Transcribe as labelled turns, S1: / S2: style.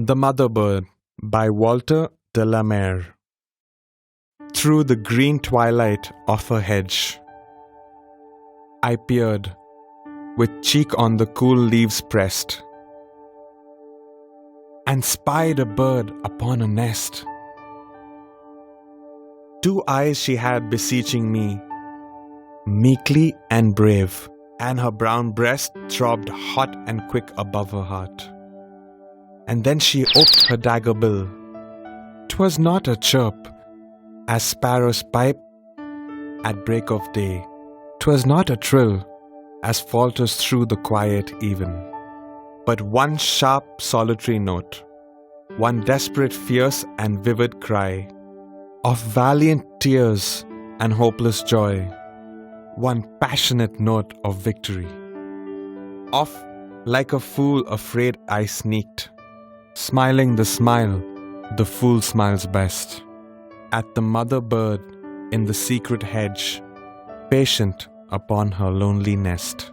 S1: The Mother Bird by Walter de la Mare. Through the green twilight of a hedge, I peered, with cheek on the cool leaves pressed, and spied a bird upon a nest. 2 eyes she had beseeching me, meekly and brave, and her brown breast throbbed hot and quick above her heart. And then she oped her dagger bill. 'Twas not a chirp, as sparrows pipe at break of day. 'Twas not a trill, as falters through the quiet even. But one sharp solitary note, one desperate fierce and vivid cry, of valiant tears and hopeless joy, one passionate note of victory. Off like a fool afraid I sneaked, smiling the smile the fool smiles best, at the mother bird in the secret hedge, patient upon her lonely nest.